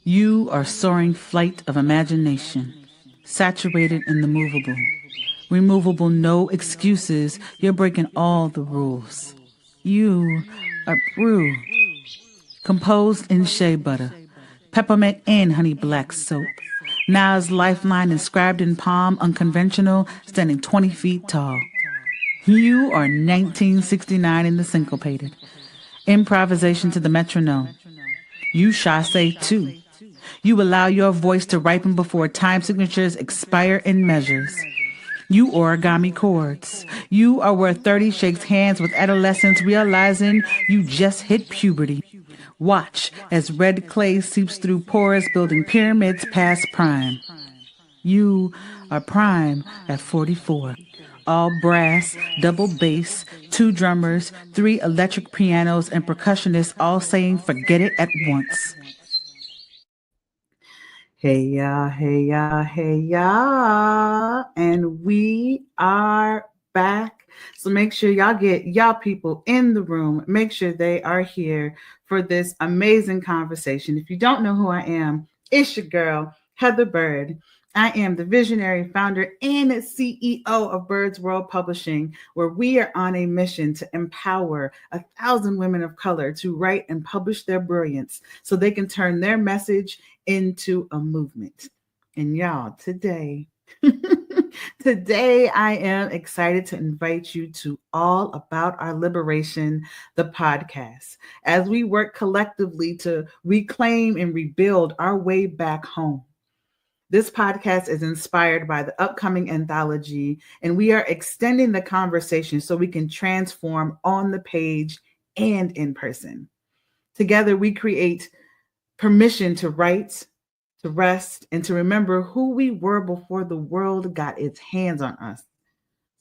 You are soaring flight of imagination, saturated in the movable. Removable, no excuses. You're breaking all the rules. You are brew, composed in shea butter, peppermint and honey black soap. Nas lifeline inscribed in palm, unconventional, standing 20 feet tall. You are 1969 in the syncopated. Improvisation to the metronome. You chasse too. You allow your voice to ripen before time signatures expire in measures. You origami chords. You are where 30 shakes hands with adolescents realizing you just hit puberty. Watch as red clay seeps through pores building pyramids past prime. You are prime at 44. All brass, double bass, 2 drummers, 3 electric pianos, and percussionists all saying forget it at once. Hey y'all, hey y'all, hey y'all. And we are back. So make sure y'all get y'all people in the room. Make sure they are here for this amazing conversation. If you don't know who I am, it's your girl, Heather Byrd. I am the visionary founder and CEO of Byrd's World Publishing, where we are on a mission to empower 1,000 women of color to write and publish their brilliance so they can turn their message into a movement. And y'all, today I am excited to invite you to All About Our Liberation, the podcast, as we work collectively to reclaim and rebuild our way back home. This podcast is inspired by the upcoming anthology, and we are extending the conversation so we can transform on the page and in person. Together, we create permission to write, to rest, and to remember who we were before the world got its hands on us.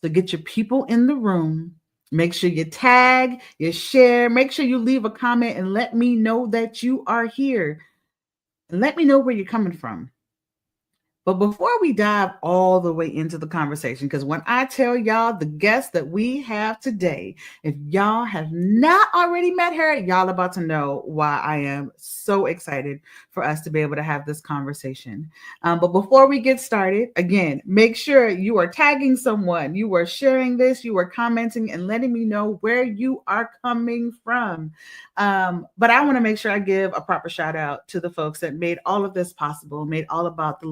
So get your people in the room. Make sure you tag, you share, make sure you leave a comment and let me know that you are here. And let me know where you're coming from. But before we dive all the way into the conversation, because when I tell y'all the guest that we have today, if y'all have not already met her, y'all about to know why I am so excited for us to be able to have this conversation. But before we get started, again, make sure you are tagging someone, you are sharing this, you are commenting and letting me know where you are coming from. But I want to make sure I give a proper shout out to the folks that made all of this possible, made all about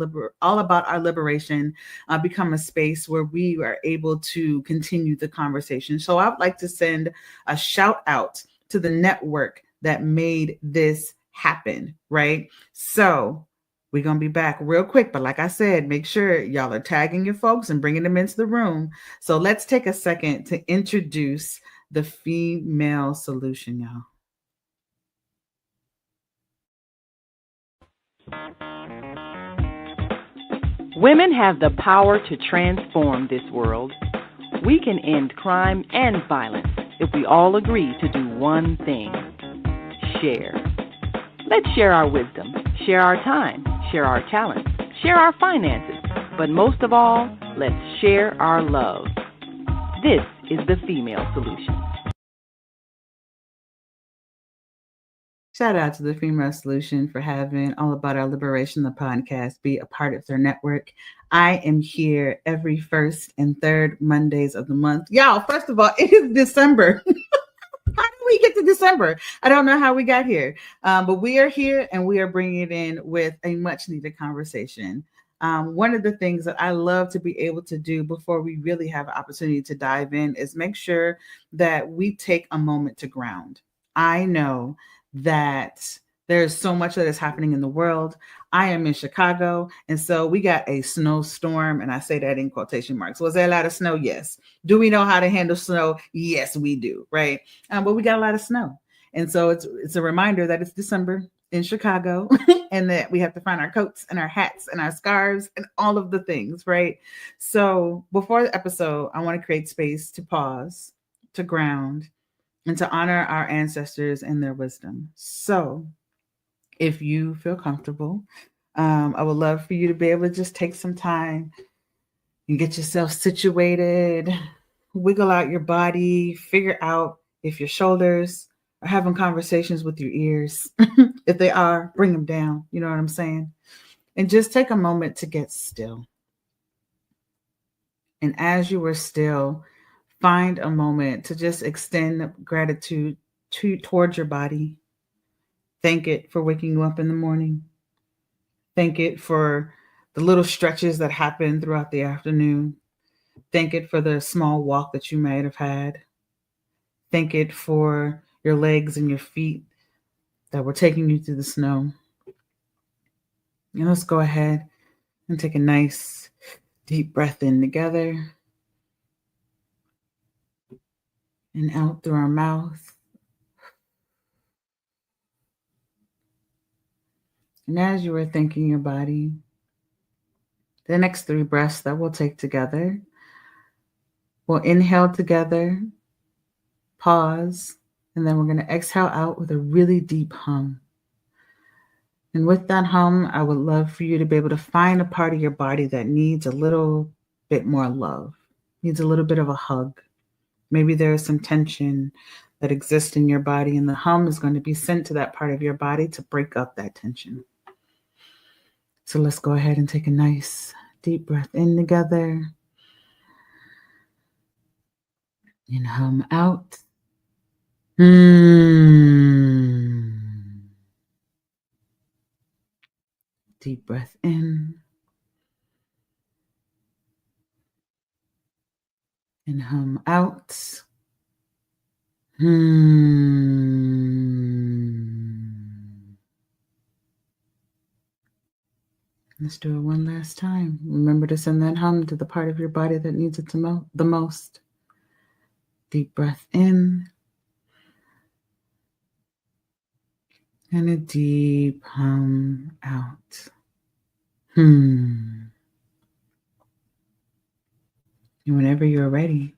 our liberation become a space where we are able to continue the conversation. So I'd like to send a shout out to the network that made this happen, right? So we're going to be back real quick. But like I said, make sure y'all are tagging your folks and bringing them into the room. So let's take a second to introduce the female solution, y'all. Women have the power to transform this world. We can end crime and violence if we all agree to do one thing: share. Let's share our wisdom, share our time, share our talents, share our finances, but most of all, let's share our love. This is the female solution. Shout out to the Female Solution for having All About Our Liberation, the podcast, be a part of their network. I am here every first and third Mondays of the month. Y'all, first of all, it is December. How did we get to December? I don't know how we got here, but we are here and we are bringing it in with a much needed conversation. One of the things that I love to be able to do before we really have an opportunity to dive in is make sure that we take a moment to ground. I know that there's so much that is happening in the world. I am in Chicago, and so we got a snowstorm, and I say that in quotation marks. Was there a lot of snow? Yes. Do we know how to handle snow? Yes, we do, right? But we got a lot of snow, and so it's a reminder that it's December in Chicago, and that we have to find our coats and our hats and our scarves and all of the things, right? So before the episode, I want to create space to pause, to ground, and to honor our ancestors and their wisdom. So if you feel comfortable, I would love for you to be able to just take some time and get yourself situated, wiggle out your body, figure out if your shoulders are having conversations with your ears If they are, bring them down. You know what I'm saying? And just take a moment to get still. And as you were still, find a moment to just extend gratitude towards your body. Thank it for waking you up in the morning. Thank it for the little stretches that happen throughout the afternoon. Thank it for the small walk that you might have had. Thank it for your legs and your feet that were taking you through the snow. And let's go ahead and take a nice deep breath in together and out through our mouth. And as you are thanking your body, the next 3 breaths that we'll take together, we'll inhale together, pause, and then we're going to exhale out with a really deep hum. And with that hum, I would love for you to be able to find a part of your body that needs a little bit more love, needs a little bit of a hug. Maybe there is some tension that exists in your body, and the hum is going to be sent to that part of your body to break up that tension. So let's go ahead and take a nice deep breath in together and hum out. Deep breath in and hum out. Let's do it one last time. Remember to send that hum to the part of your body that needs it the most. Deep breath in and a deep hum out. And whenever you're ready,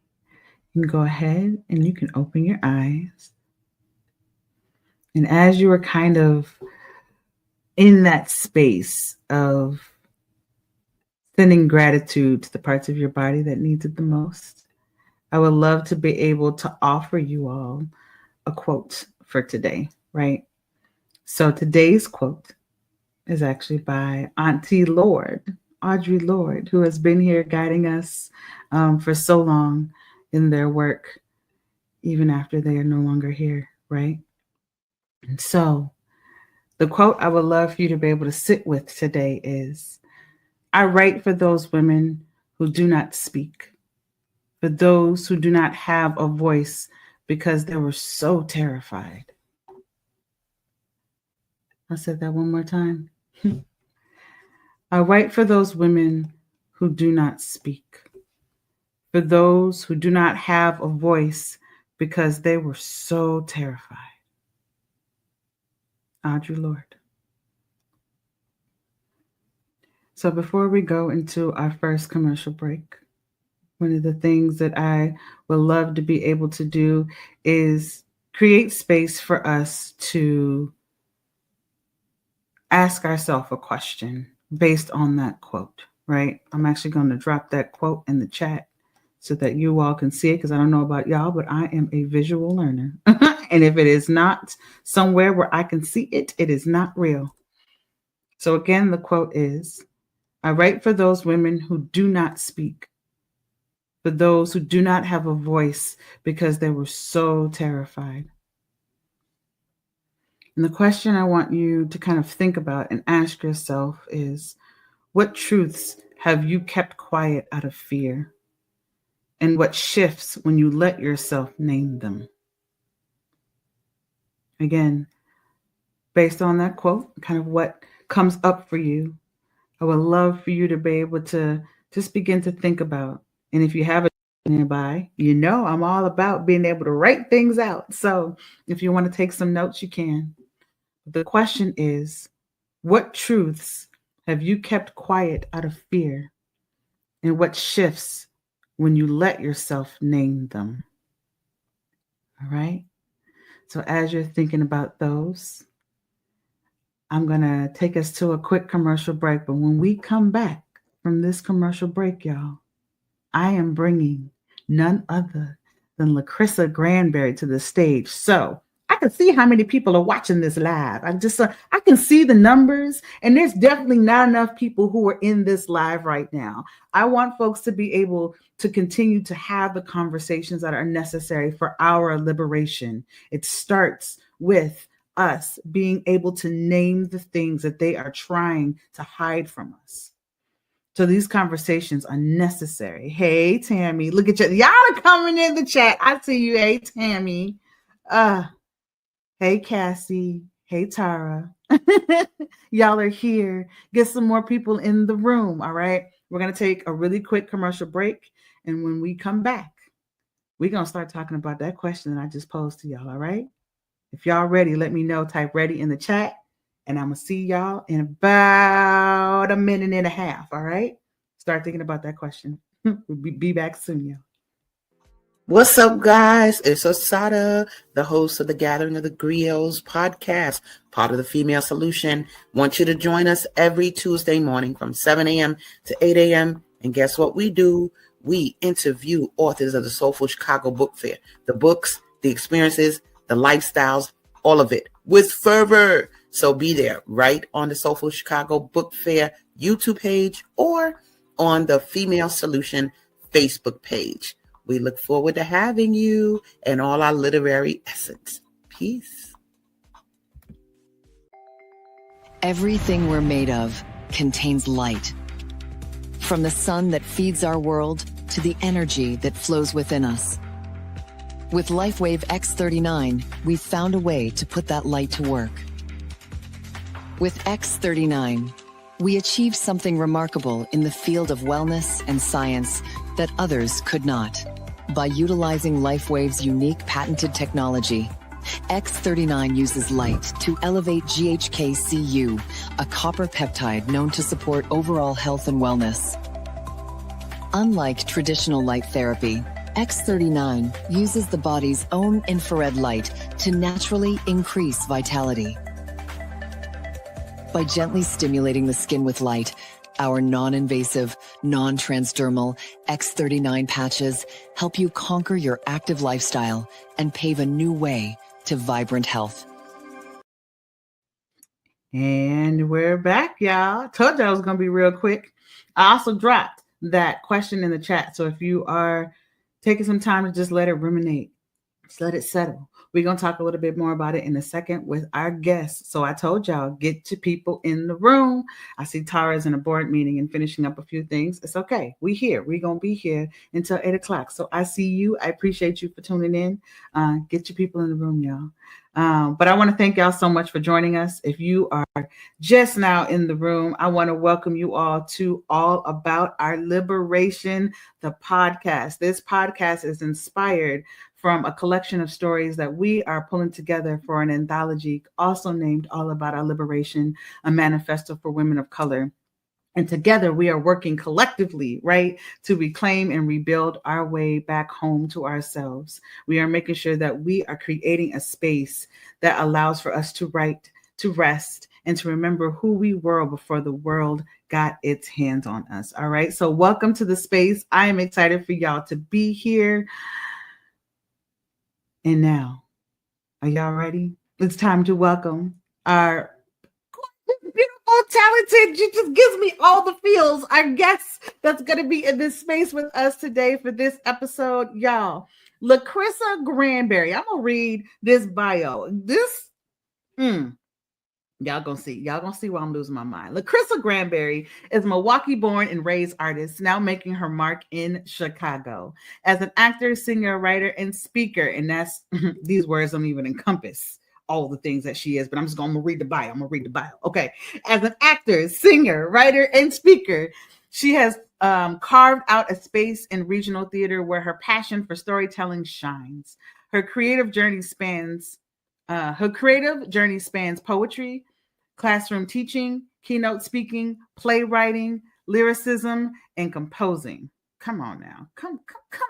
you can go ahead and you can open your eyes. And as you are kind of in that space of sending gratitude to the parts of your body that needs it the most, I would love to be able to offer you all a quote for today, right? So today's quote is actually by Auntie Lord, Audre Lorde, who has been here guiding us for so long in their work, even after they are no longer here, right? And so the quote I would love for you to be able to sit with today is, I write for those women who do not speak, for those who do not have a voice because they were so terrified. I'll say that one more time. I write for those women who do not speak, for those who do not have a voice because they were so terrified. Audre Lorde. So before we go into our first commercial break, one of the things that I would love to be able to do is create space for us to ask ourselves a question based on that quote, right? I'm actually going to drop that quote in the chat so that you all can see it, because I don't know about y'all, but I am a visual learner. And if it is not somewhere where I can see it, it is not real. So again, the quote is, I write for those women who do not speak, for those who do not have a voice because they were so terrified. And the question I want you to kind of think about and ask yourself is, what truths have you kept quiet out of fear? And what shifts when you let yourself name them? Again, based on that quote, kind of what comes up for you, I would love for you to be able to just begin to think about. And if you have it nearby, you know I'm all about being able to write things out. So if you want to take some notes, you can. The question is, what truths have you kept quiet out of fear? And what shifts when you let yourself name them? All right. So as you're thinking about those, I'm going to take us to a quick commercial break. But when we come back from this commercial break, y'all, I am bringing none other than Lachrisa Granberry to the stage. So I can see how many people are watching this live. I can see the numbers, and there's definitely not enough people who are in this live right now. I want folks to be able to continue to have the conversations that are necessary for our liberation. It starts with us being able to name the things that they are trying to hide from us. So these conversations are necessary. Hey, Tammy, look at you. Y'all are coming in the chat. I see you. Hey, Tammy. Hey, Cassie. Hey, Tara. Y'all are here. Get some more people in the room. All right. We're going to take a really quick commercial break. And when we come back, we're going to start talking about that question that I just posed to y'all. All right. If y'all ready, let me know. Type ready in the chat. And I'm going to see y'all in about a minute and a half. All right. Start thinking about that question. We'll be back soon, y'all. What's up, guys? It's Osada, the host of the Gathering of the Griots podcast, part of the Female Solution. Want you to join us every Tuesday morning from 7 a.m. to 8 a.m. And guess what we do? We interview authors of the Soulful Chicago Book Fair. The books, the experiences, the lifestyles, all of it with fervor. So be there right on the Soulful Chicago Book Fair YouTube page or on the Female Solution Facebook page. We look forward to having you and all our literary essence. Peace. Everything we're made of contains light. From the sun that feeds our world to the energy that flows within us. With LifeWave X39, we've found a way to put that light to work. With X39, we achieved something remarkable in the field of wellness and science that others could not. By utilizing LifeWave's unique patented technology, X39 uses light to elevate GHK-Cu, a copper peptide known to support overall health and wellness. Unlike traditional light therapy, X39 uses the body's own infrared light to naturally increase vitality. By gently stimulating the skin with light, our non-invasive, non-transdermal X39 patches help you conquer your active lifestyle and pave a new way to vibrant health. And we're back, y'all. Told you I was going to be real quick. I also dropped that question in the chat. So if you are taking some time to just let it ruminate, just let it settle. We're going to talk a little bit more about it in a second with our guests. So I told y'all, get your people in the room. I see Tara's in a board meeting and finishing up a few things. It's okay. We here. We're going to be here until 8 o'clock. So I see you. I appreciate you for tuning in. Get your people in the room, y'all. But I want to thank y'all so much for joining us. If you are just now in the room, I want to welcome you all to All About Our Liberation, the podcast. This podcast is inspired from a collection of stories that we are pulling together for an anthology also named All About Our Liberation, a manifesto for women of color. And together we are working collectively, right, to reclaim and rebuild our way back home to ourselves. We are making sure that we are creating a space that allows for us to write, to rest, and to remember who we were before the world got its hands on us. All right. So welcome to the space. I am excited for y'all to be here. And now, are y'all ready? It's time to welcome our beautiful, talented, she just gives me all the feels, our guest that's going to be in this space with us today for this episode, y'all. Lachrisa Granberry. I'm going to read this bio. Y'all gonna see why I'm losing my mind. Lachrisa Granberry is a Milwaukee-born and raised artist, now making her mark in Chicago as an actor, singer, writer, and speaker. And that's these words don't even encompass all the things that she is, but I'm gonna read the bio. Okay. As an actor, singer, writer, and speaker, she has carved out a space in regional theater where her passion for storytelling shines. Her creative journey spans poetry, classroom teaching, keynote speaking, playwriting, lyricism, and composing. Come on now. Come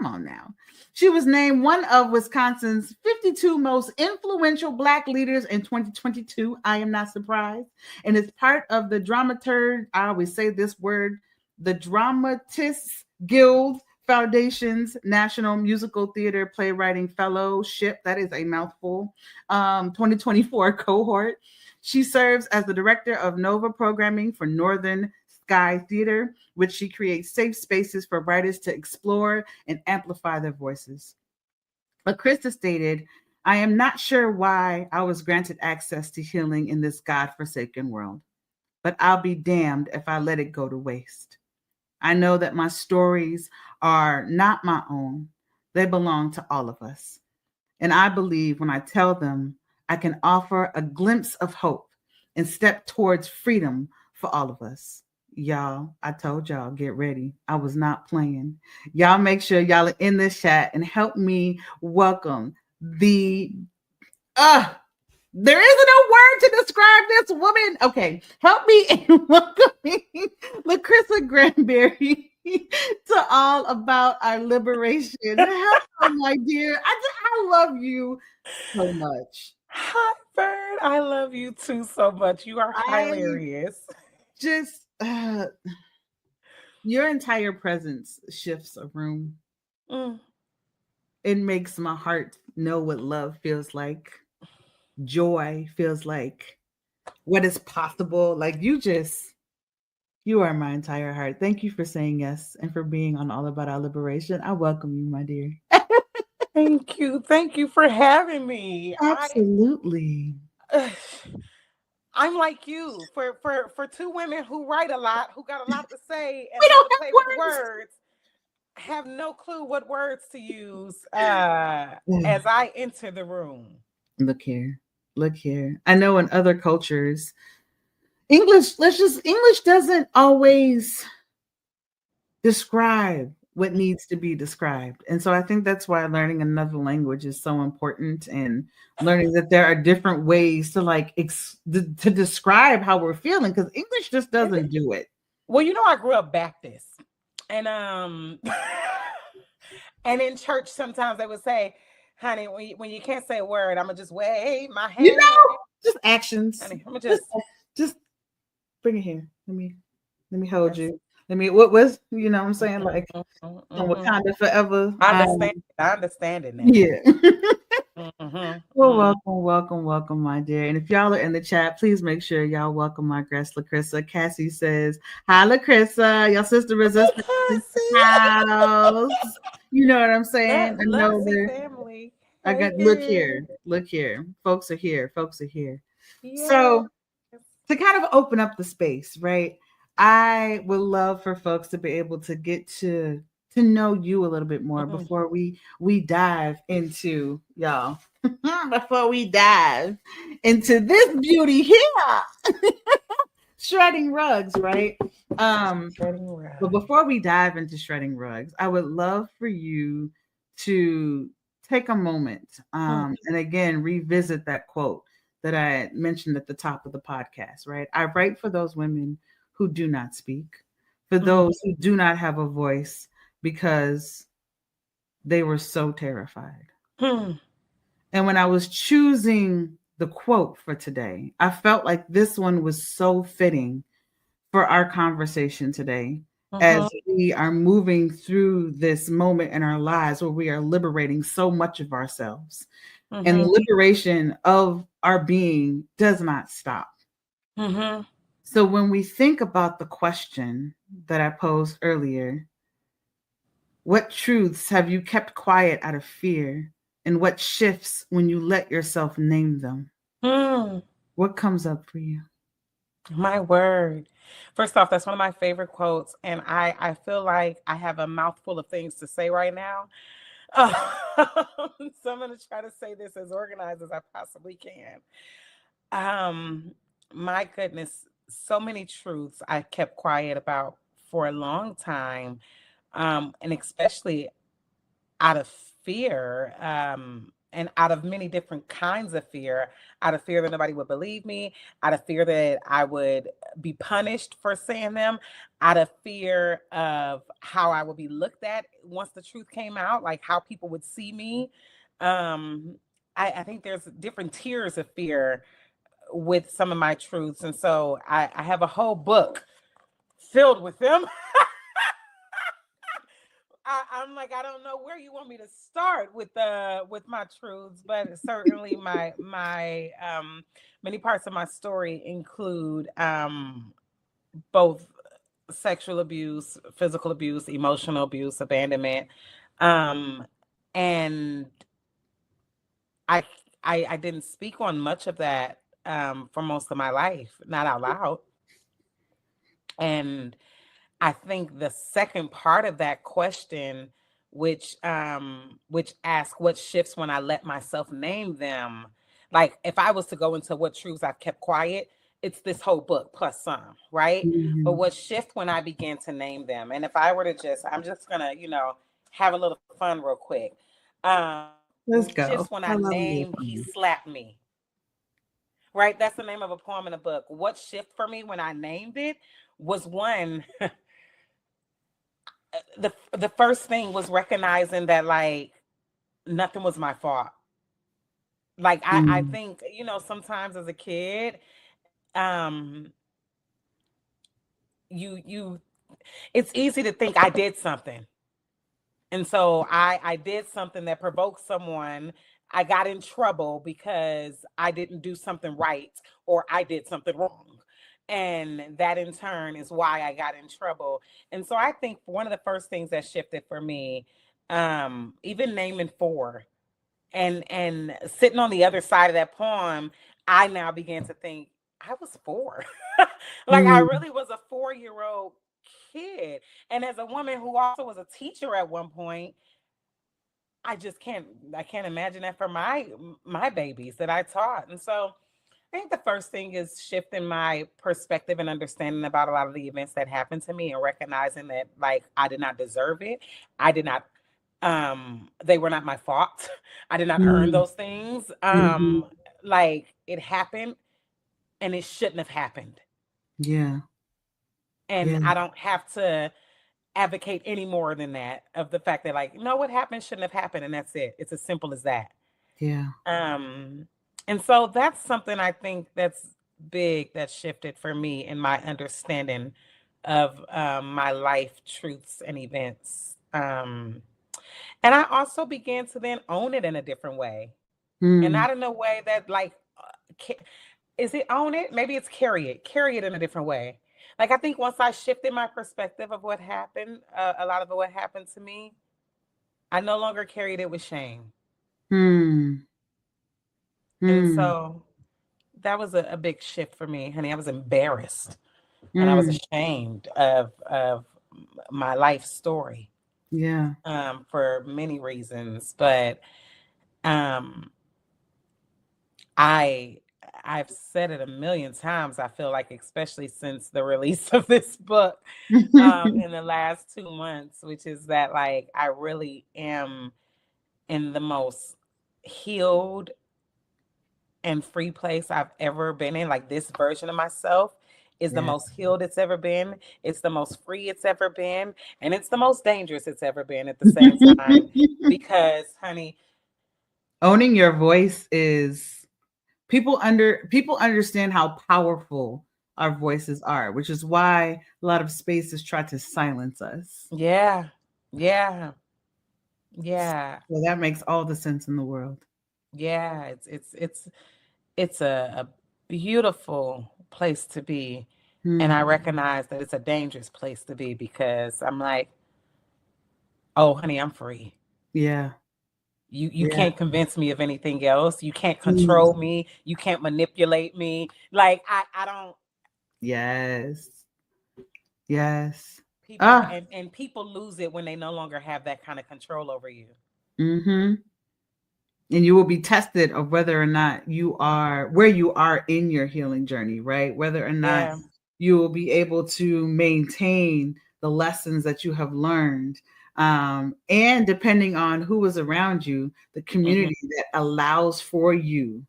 on now. She was named one of Wisconsin's 52 most influential Black leaders in 2022. I am not surprised. And is part of the I always say this word, the Dramatists Guild Foundation's National Musical Theater Playwriting Fellowship. That is a mouthful. 2024 cohort. She serves as the director of Nova Programming for Northern Sky Theater, which she creates safe spaces for writers to explore and amplify their voices. Lachrisa stated, I am not sure why I was granted access to healing in this God-forsaken world, but I'll be damned if I let it go to waste. I know that my stories are not my own. They belong to all of us. And I believe when I tell them, I can offer a glimpse of hope and step towards freedom for all of us. Y'all, I told y'all, get ready. I was not playing. Y'all make sure y'all are in this chat and help me welcome the there isn't a word to describe this woman. Okay, help me in welcoming Lachrisa Granberry to All About Our Liberation. Hello, my dear. I love you so much. Hi, Byrd. I love you too so much. You are hilarious. Just your entire presence shifts a room. It makes my heart know what love feels like. Joy feels like, what is possible. Like you are my entire heart. Thank you for saying yes and for being on All About Our Liberation. I welcome you, my dear. Thank you. Thank you for having me. Absolutely. I'm like you. For two women who write a lot, who got a lot to say and We love don't to play with words, have no clue what words to use as I enter the room. Look here. I know in other cultures, English doesn't always describe what needs to be described. And so I think that's why learning another language is so important, and learning that there are different ways to to describe how we're feeling, because English just doesn't do it. Well, I grew up Baptist, and and in church sometimes they would say, honey, when you can't say a word, I'm gonna just wave my hand. Just actions. Honey, I'm gonna just bring it here. Let me hold you. What was, what I'm saying? Like, Wakanda forever. I understand it now. Yeah. Well, welcome, my dear. And if y'all are in the chat, please make sure y'all welcome my guest, Lachrisa. Cassie says, hi, Lachrisa. Your sister resistant house. You know what I'm saying? I know family. I got look here. Folks are here. Yeah. So to kind of open up the space, right? I would love for folks to be able to get to know you a little bit more before we dive into y'all. Before we dive into this beauty here. Shredding rugs, right? Shredding rugs. But before we dive into shredding rugs, I would love for you to take a moment and again revisit that quote that I mentioned at the top of the podcast, right? I write for those women who do not speak, for those who do not have a voice because they were so terrified. And when I was choosing the quote for today, I felt like this one was so fitting for our conversation today as we are moving through this moment in our lives where we are liberating so much of ourselves. And the liberation of our being does not stop. So when we think about the question that I posed earlier, what truths have you kept quiet out of fear? And what shifts when you let yourself name them? What comes up for you? My word. First off, that's one of my favorite quotes. And I feel like I have a mouthful of things to say right now. So I'm going to try to say this as organized as I possibly can. My goodness, so many truths I kept quiet about for a long time. And especially out of fear, and out of many different kinds of fear, out of fear that nobody would believe me, out of fear that I would be punished for saying them, out of fear of how I would be looked at once the truth came out, like how people would see me. I think there's different tiers of fear with some of my truths. And so I have a whole book filled with them. I'm like, I don't know where you want me to start with my truths, but certainly my many parts of my story include both sexual abuse, physical abuse, emotional abuse, abandonment, and I I didn't speak on much of that for most of my life, not out loud. And I think the second part of that question, which asks what shifts when I let myself name them, like if I was to go into what truths I've kept quiet, it's this whole book plus some, right? But Mhm. what shift when I began to name them? And if I were to I'm just gonna, have a little fun real quick. Let's What shifts go. when I I love a little named He fun. Slapped Me, right? That's the name of a poem in a book. What shift for me when I named it was one. The first thing was recognizing that like nothing was my fault. Like I Mm. think, sometimes as a kid, um you it's easy to think I did something. And so I did something that provoked someone. I got in trouble because I didn't do something right or I did something wrong. And that in turn is why I got in trouble. And so I think one of the first things that shifted for me, even naming four and sitting on the other side of that poem, I now began to think I was four. Like I Mm. really was a 4-year-old kid. And as a woman who also was a teacher at one point, I can't imagine that for my babies that I taught. And so I think the first thing is shifting my perspective and understanding about a lot of the events that happened to me and recognizing that like I did not deserve it. I did not they were not my fault. I did not earn Mm. those things. Mhm. Like it happened and it shouldn't have happened. Yeah. And Yeah. I don't have to advocate any more than that of the fact that like, no, what happened shouldn't have happened and that's it. It's as simple as that. Yeah. Um, and so that's something I think that's big that shifted for me in my understanding of my life truths and events. And I also began to then own it in a different way, and Mm. not in a way that like, ca- is it own it? Maybe it's carry it in a different way. Like I think once I shifted my perspective of what happened, a lot of what happened to me, I no longer carried it with shame, Mm. and Mm. so that was a big shift for me, honey. I was embarrassed and I was Mm. ashamed of my life story Yeah. for many reasons. But um, I I've said it a million times. I feel like, especially since the release of this book in the last 2 months, which is that like I really am in the most healed and free place I've ever been in. Like this version of myself is the Yeah. most healed it's ever been. It's the most free it's ever been. And it's the most dangerous it's ever been at the same time. Because, honey, Owning your voice is people understand how powerful our voices are, which is why a lot of spaces try to silence us. yeah, yeah, yeah, So that makes all the sense in the world. yeah. It's a beautiful place to be. And I Hmm. recognize that it's a dangerous place to be because I'm like, oh honey, I'm free. Yeah. You Yeah. can't convince me of anything else. You can't Mm. control me. You can't manipulate me. Like I don't Yes. Yes. people Ah. and people lose it when they no longer have that kind of control over you. Mm-hmm. And you will be tested of whether or not you are where you are in your healing journey, right? Whether or not Yeah. you will be able to maintain the lessons that you have learned. And depending on who is around you, the Hmm. community that allows for you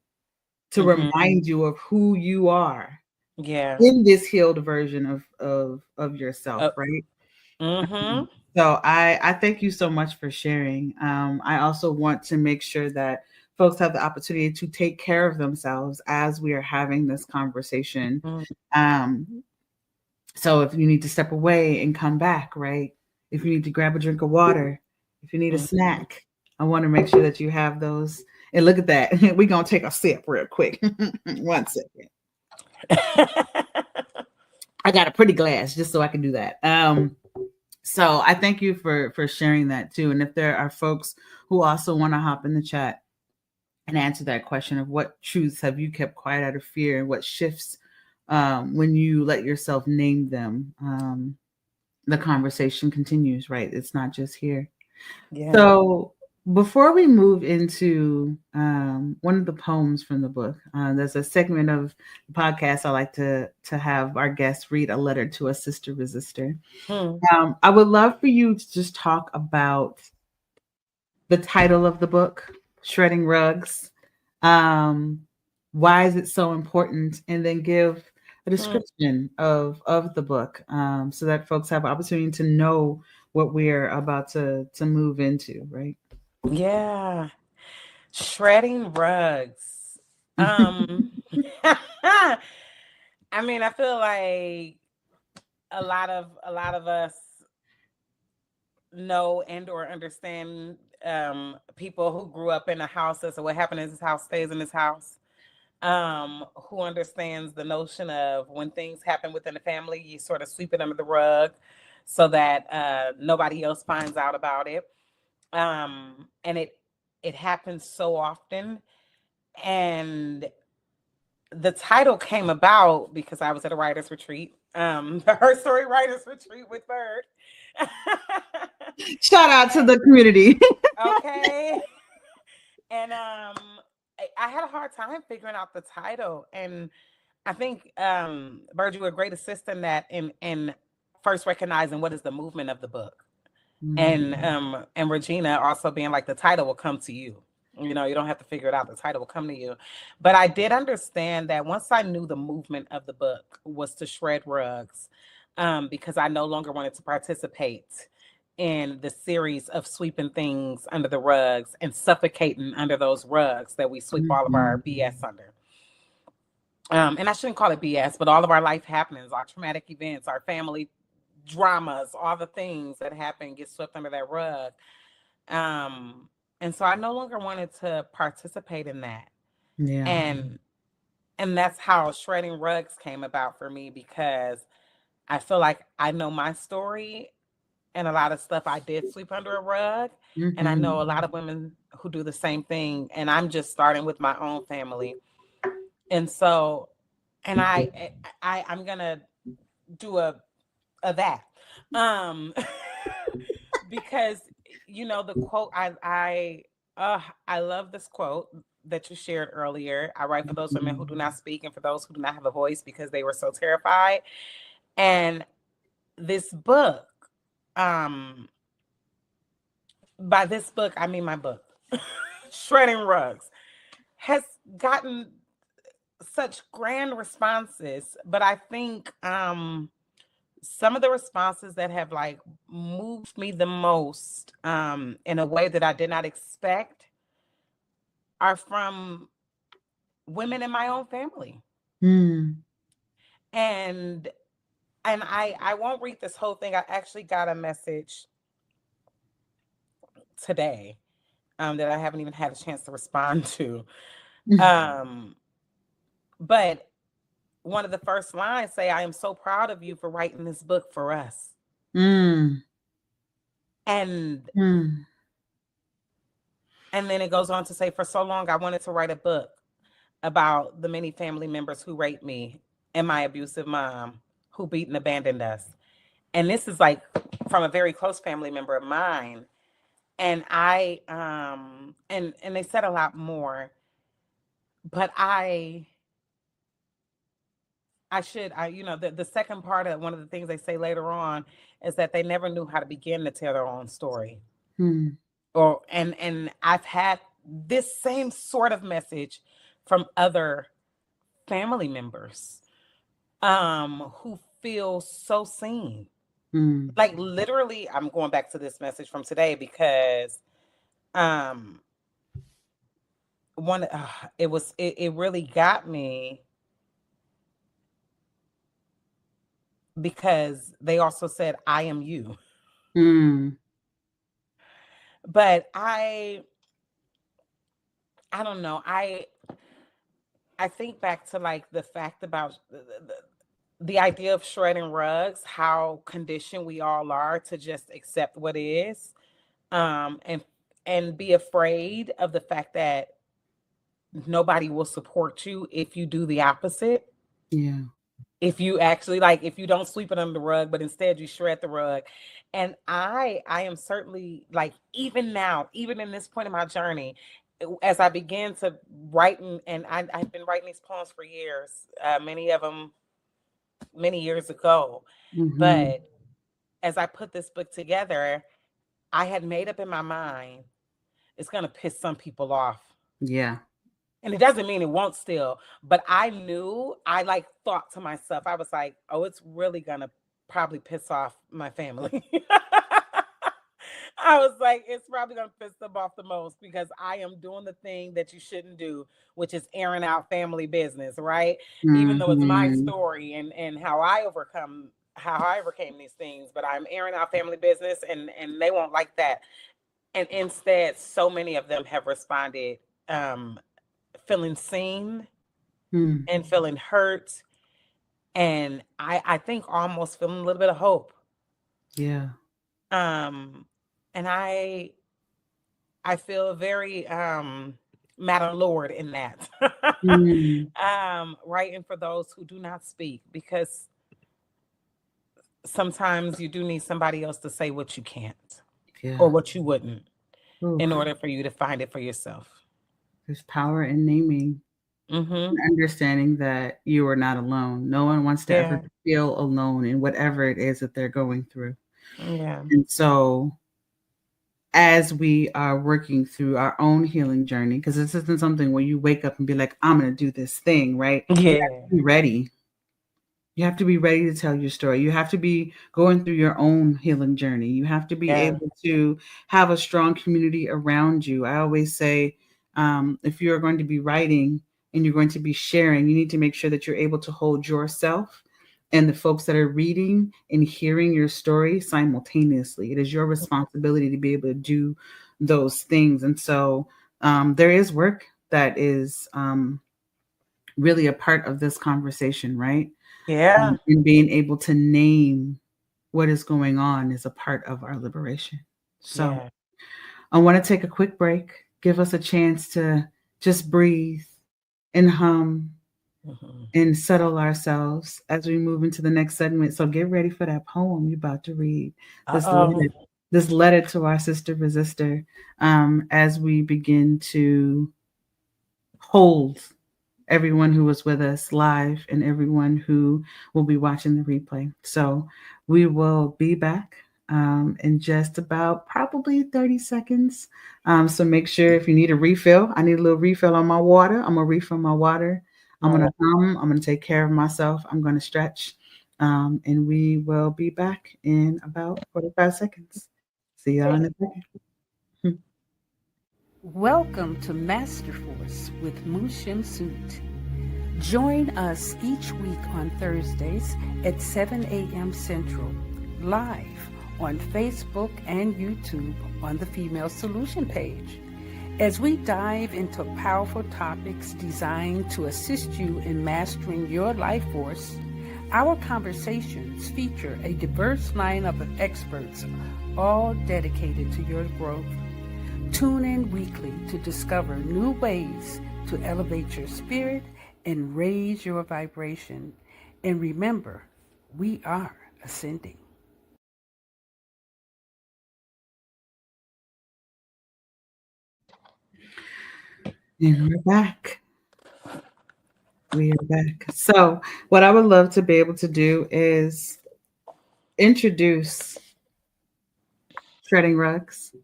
to Hmm. remind you of who you are Yeah. in this healed version of yourself, Uh, right? hmm. So I thank you so much for sharing. I also want to make sure that folks have the opportunity to take care of themselves as we are having this conversation. Um, so if you need to step away and come back, right? if you need to grab a drink of water, if you need a Mhm. snack, I want to make sure that you have those. And look at that. We're going to take a sip real quick. 1 second. I got a pretty glass just so I can do that. So I thank you for sharing that too. And if there are folks who also want to hop in the chat and answer that question of what truths have you kept quiet out of fear, and what shifts when you let yourself name them, the conversation continues, right? It's not just here. Yeah. So before we move into one of the poems from the book, there's a segment of the podcast I like to have our guests read a letter to a sister resistor. Hmm. I would love for you to just talk about the title of the book, Shredding Rugs. Um, why is it so important? And then give a Hmm. description of the book, so that folks have opportunity to know what we're about to move into, right? Yeah. Shredding rugs. Um, I mean, I feel like a lot of us know and or understand people who grew up in a house that, so what happened in this house stays in this house. Who understands the notion of when things happen within the family, you sort of sweep it under the rug so that nobody else finds out about it. And it happens so often. And the title came about because I was at a writer's retreat, the Her Story Writers Retreat with Byrd. Shout out to the community. Okay. And I had a hard time figuring out the title. And I think Byrd, you were a great assistant in that, in first recognizing what is the movement of the book. And Regina also being like, the title will come to you. You know, you don't have to figure it out. The title will come to you. But I did understand that once I knew the movement of the book was to shred rugs, because I no longer wanted to participate in the series of sweeping things under the rugs and suffocating under those rugs that we sweep all of our BS under. And I shouldn't call it BS, but all of our life happenings, our traumatic events, our family dramas, all the things that happen get swept under that rug. And so I no longer wanted to participate in that. Yeah. And that's how shredding rugs came about for me, because I feel like I know my story and a lot of stuff I did sweep under a rug. And I know a lot of women who do the same thing. And I'm just starting with my own family. And so, and I'm gonna do a that. Um because the quote, I love this quote that you shared earlier. I write for those women who do not speak and for those who do not have a voice because they were so terrified. And this book, um by this book I mean my book, Shredding Rugs, has gotten such grand responses. But I think some of the responses that have like moved me the most, in a way that I did not expect, are from women in my own family. Mm. And I won't read this whole thing. I actually got a message today, that I haven't even had a chance to respond to. Um, but one of the first lines say, "I am so proud of you for writing this book for us." Mm. And Mm. and then it goes on to say, "For so long I wanted to write a book about the many family members who raped me and my abusive mom who beat and abandoned us." And this is like from a very close family member of mine. And and they said a lot more, but the second part of one of the things they say later on is that they never knew how to begin to tell their own story. Mm. And I've had this same sort of message from other family members, who feel so seen. Mm. Like literally, I'm going back to this message from today because um it really got me, because they also said, "I am you." But I don't know. I think back to like the fact about the idea of shredding rugs, how conditioned we all are to just accept what is, um, and be afraid of the fact that nobody will support you if you do the opposite. Yeah. If you actually like, if you don't sweep it under the rug, but instead you shred the rug. And I am certainly like, even now, even in this point in my journey, as I began to write, and I've been writing these poems for years, many of them many years ago. Mm-hmm. But as I put this book together, I had made up in my mind, it's going to piss some people off. Yeah. And it doesn't mean it won't still, but I knew, I like thought to myself, I was like, oh, it's really going to probably piss off my family. I was like, it's probably going to piss them off the most because I am doing the thing that you shouldn't do, which is airing out family business, right? Even though it's my Mm-hmm. story and how I overcame these things, but I'm airing out family business and they won't like that. And instead, so many of them have responded, feeling seen Mm. and feeling hurt, and I think almost feeling a little bit of hope. Yeah. And I feel very Madam Lord in that. Mm. Writing for those who do not speak, because sometimes you do need somebody else to say what you can't Yeah. or what you wouldn't Oof. in order for you to find it for yourself. There's power in naming. Mm-hmm. Understanding that you are not alone. No one wants to Yeah. ever feel alone in whatever it is that they're going through. Yeah. And so, as we are working through our own healing journey, because this isn't something where you wake up and be like, I'm going to do this thing, right? You Yeah. have to be ready. You have to be ready to tell your story. You have to be going through your own healing journey. You have to be Yeah. able to have a strong community around you. I always say, if you're going to be writing and you're going to be sharing, you need to make sure that you're able to hold yourself and the folks that are reading and hearing your story simultaneously. It is your responsibility to be able to do those things. And so there is work that is really a part of this conversation, right? Yeah. And being able to name what is going on is a part of our liberation. So Yeah. I want to take a quick break, give us a chance to just breathe and hum Mm-hmm. and settle ourselves as we move into the next segment. So get ready for that poem you're about to read. This Uh-oh. letter, this letter to our sister resistor, as we begin to hold everyone who was with us live and everyone who will be watching the replay. So we will be back in just about probably 30 seconds. So make sure if you need a refill, I need a little refill on my water. I'm going to refill my water. I'm going to hum. I'm going to take care of myself. I'm going to stretch. And we will be back in about 45 seconds. See y'all in a second. Welcome to Master Force with Mushim Suit. Join us each week on Thursdays at 7 a.m. Central, live on Facebook and YouTube on the Female Solution page, as we dive into powerful topics designed to assist you in mastering your life force. Our conversations feature a diverse lineup of experts, all dedicated to your growth. Tune in weekly to discover new ways to elevate your spirit and raise your vibration. And remember, we are ascending. And we're back. We are back. So, what I would love to be able to do is introduce shredding rugs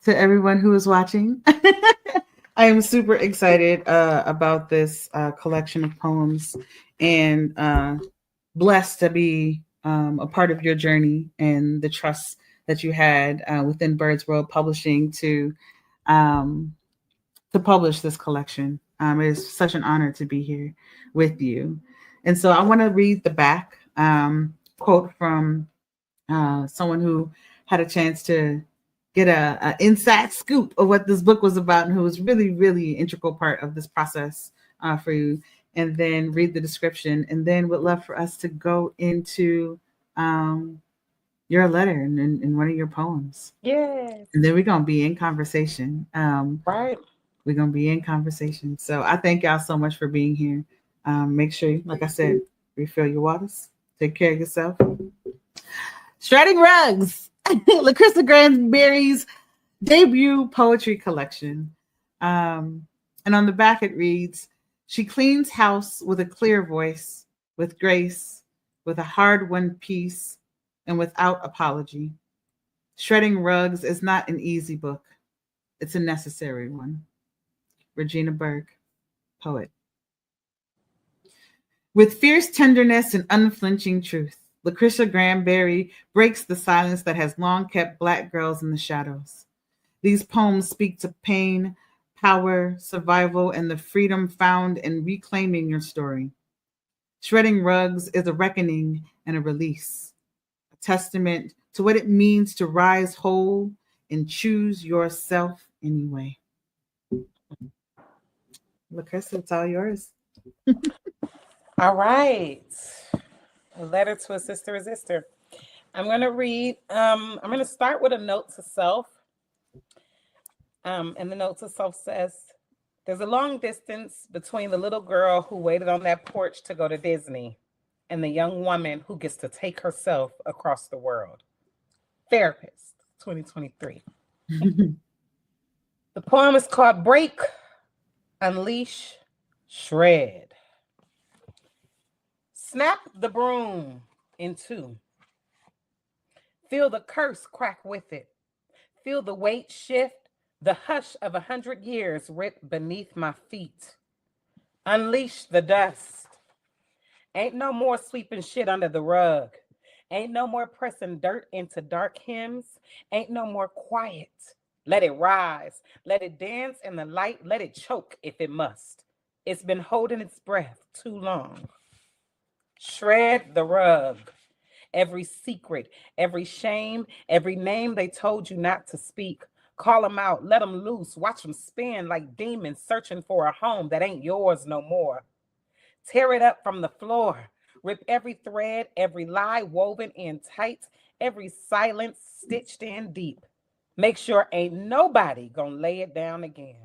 to everyone who is watching. I am super excited about this collection of poems and blessed to be a part of your journey and the trust that you had within Bird's World Publishing to publish this collection. It is such an honor to be here with you. And so I want to read the back quote from someone who had a chance to get a inside scoop of what this book was about, and who was really, really integral part of this process for you. And then read the description, and then would love for us to go into your letter and one of your poems. Yes. And then we're gonna be in conversation. Right. We're gonna be in conversation. So I thank y'all so much for being here. Make sure, like I said, refill your waters. Take care of yourself. Shredding Rugs, Lachrisa Granberry's debut poetry collection. And on the back it reads, she cleans house with a clear voice, with grace, with a hard-won peace, and without apology. Shredding Rugs is not an easy book. It's a necessary one. Regina Byrd, poet. With fierce tenderness and unflinching truth, Lachrisa Granberry breaks the silence that has long kept Black girls in the shadows. These poems speak to pain, power, survival, and the freedom found in reclaiming your story. Shredding Rugs is a reckoning and a release, a testament to what it means to rise whole and choose yourself anyway. Lachrisa, it's all yours. All right. A letter to a sister resistor. I'm going to read, I'm going to start with a note to self. And the note to self says, there's a long distance between the little girl who waited on that porch to go to Disney and the young woman who gets to take herself across the world. Therapist, 2023. The poem is called Break, Unleash, Shred. Snap the broom in two. Feel the curse crack with it. Feel the weight shift. The hush of 100 years rip beneath my feet. Unleash the dust. Ain't no more sweeping shit under the rug. Ain't no more pressing dirt into dark hymns. Ain't no more quiet. Let it rise. Let it dance in the light. Let it choke if it must. It's been holding its breath too long. Shred the rug. Every secret, every shame, every name they told you not to speak. Call them out, let them loose, watch them spin like demons searching for a home that ain't yours no more. Tear it up from the floor, rip every thread, every lie woven in tight, every silence stitched in deep. Make sure ain't nobody gonna lay it down again.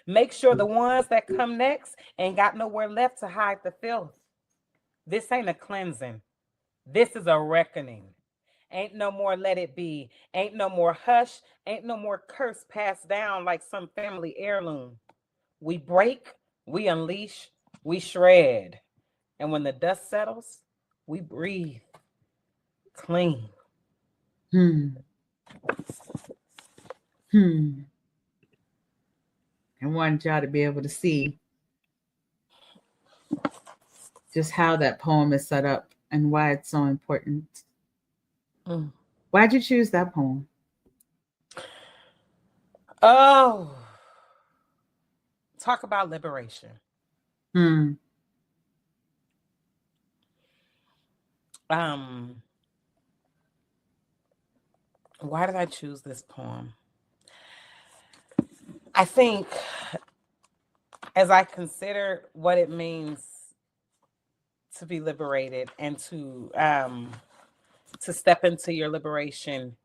Make sure the ones that come next ain't got nowhere left to hide the filth. This ain't a cleansing. This is a reckoning. Ain't no more let it be. Ain't no more hush. Ain't no more curse passed down like some family heirloom. We break, we unleash, we shred. And when the dust settles, we breathe clean. I wanted y'all to be able to see just how that poem is set up and why it's so important. Why'd you choose that poem? Oh, talk about liberation. Why did I choose this poem? I think as I consider what it means to be liberated and to step into your liberation,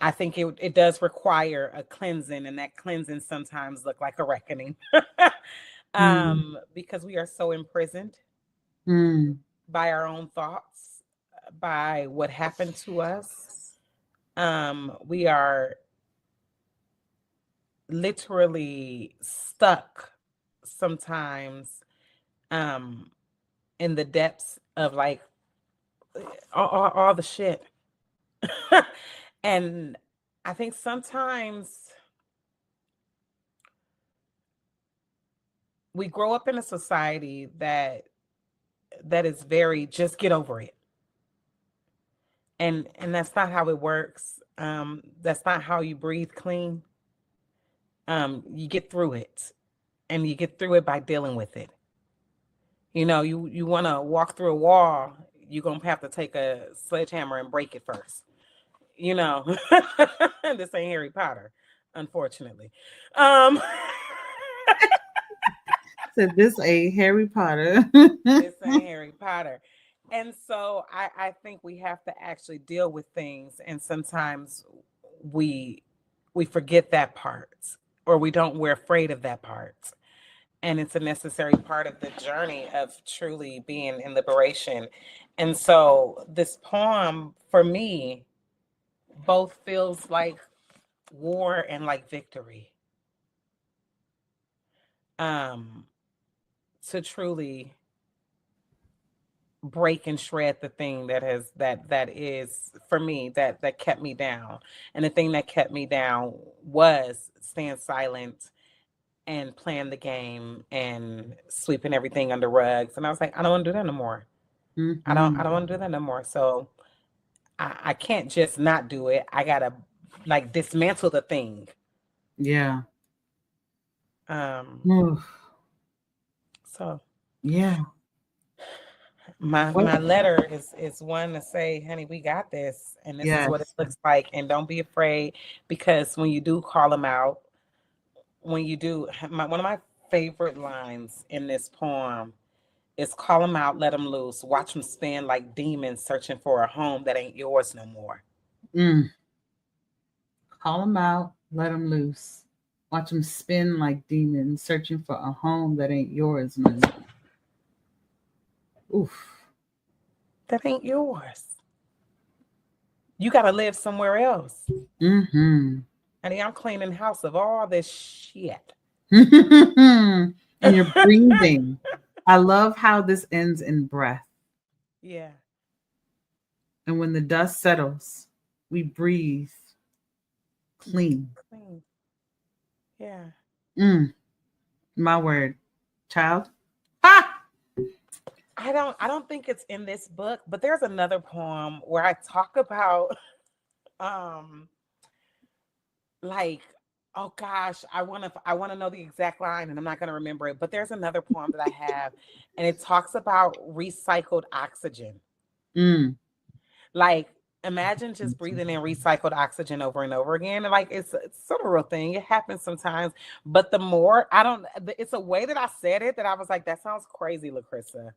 I think it does require a cleansing, and that cleansing sometimes look like a reckoning. Because we are so imprisoned by our own thoughts, by what happened to us. We are literally stuck sometimes in the depths of like all the shit. And I think sometimes we grow up in a society that is very just get over it. And that's not how it works. That's not how you breathe clean. You get through it, and you get through it by dealing with it. You know, you want to walk through a wall, you're going to have to take a sledgehammer and break it first. You know, this ain't Harry Potter, unfortunately. So this a Harry Potter. This ain't Harry Potter. And so I think we have to actually deal with things. And sometimes we forget that part, or we're afraid of that part. And it's a necessary part of the journey of truly being in liberation. And so this poem for me both feels like war and like victory. To truly break and shred the thing that is for me that kept me down. And the thing that kept me down was staying silent and playing the game and sweeping everything under rugs. And I was like, I don't want to do that no more. Mhm. I don't want to do that no more. So I can't just not do it. I gotta like dismantle the thing. Yeah. So yeah. my letter is one to say, honey, we got this, and this is what it looks like, and don't be afraid, because when you do call them out, when you do, one of my favorite lines in this poem is call them out, let them loose, watch them spin like demons searching for a home that ain't yours no more. Call them out, let them loose. Watch them spin like demons, searching for a home that ain't yours no more. Oof. That ain't yours. You got to live somewhere else. Mm-hmm. Honey, I'm cleaning house of all this shit. And you're breathing. I love how this ends in breath. Yeah. And when the dust settles, we breathe clean. Yeah. My word. Child. Ha! I don't think it's in this book, but there's another poem where I talk about like, oh gosh, I want to know the exact line, and I'm not going to remember it, but there's another poem that I have, and it talks about recycled oxygen. Like, imagine just breathing in recycled oxygen over and over again. And like, it's sort of a real thing. It happens sometimes, but the more it's a way that I said it that I was like, that sounds crazy, Lachrisa.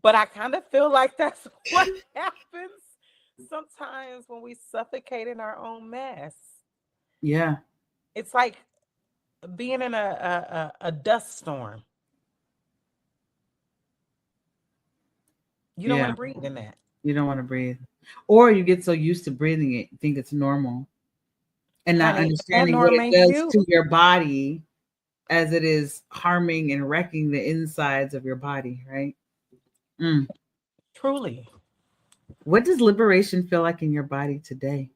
But I kind of feel like that's what happens sometimes when we suffocate in our own mess. Yeah. It's like being in a dust storm. You don't want to breathe in that. You don't want to breathe. Or you get so used to breathing it, you think it's normal. And not understanding what it does to your body as it is harming and wrecking the insides of your body, right? Truly. What does liberation feel like in your body today?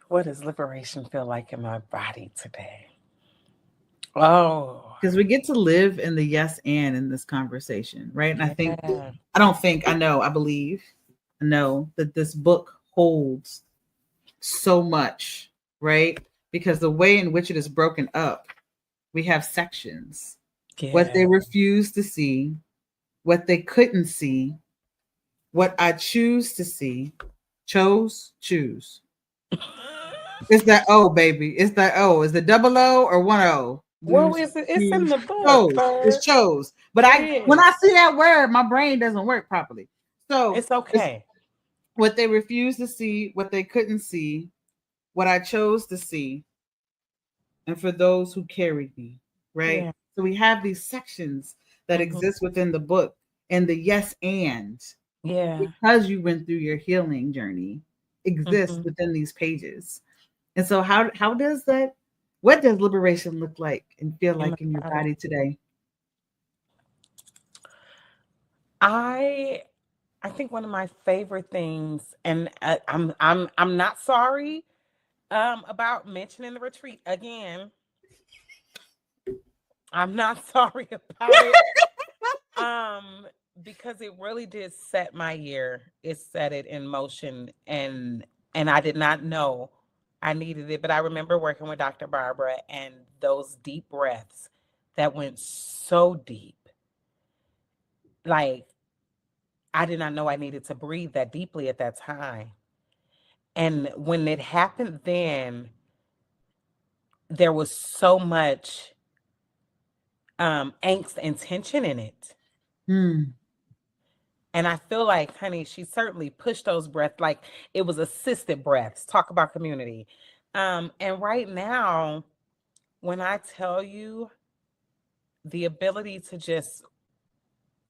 What does liberation feel like in my body today? Oh. Because we get to live in the yes and in this conversation, right? And I know that this book holds so much, right? Because the way in which it is broken up, we have sections. Yeah. What they refuse to see, what they couldn't see, what I choose to see, choose. It's that O, baby. It's that O. Is it double O or one O? Well, it's in the book. It's chose. But when I see that word, my brain doesn't work properly. So it's okay. What they refused to see, what they couldn't see, what I chose to see, and for those who carried me, right? Yeah. So we have these sections that exist within the book, and the yes and, because you went through your healing journey, exists within these pages. And so what does liberation look like and feel like in your body today? I think one of my favorite things, and I'm not sorry about mentioning the retreat again. I'm not sorry about it. Because it really did set my year. It set it in motion, and I did not know I needed it, but I remember working with Dr. Barbara and those deep breaths that went so deep like, I did not know I needed to breathe that deeply at that time. And when it happened then, there was so much angst and tension in it. Mm. And I feel like, honey, she certainly pushed those breaths. Like, it was assisted breaths. Talk about community. And right now, when I tell you the ability to just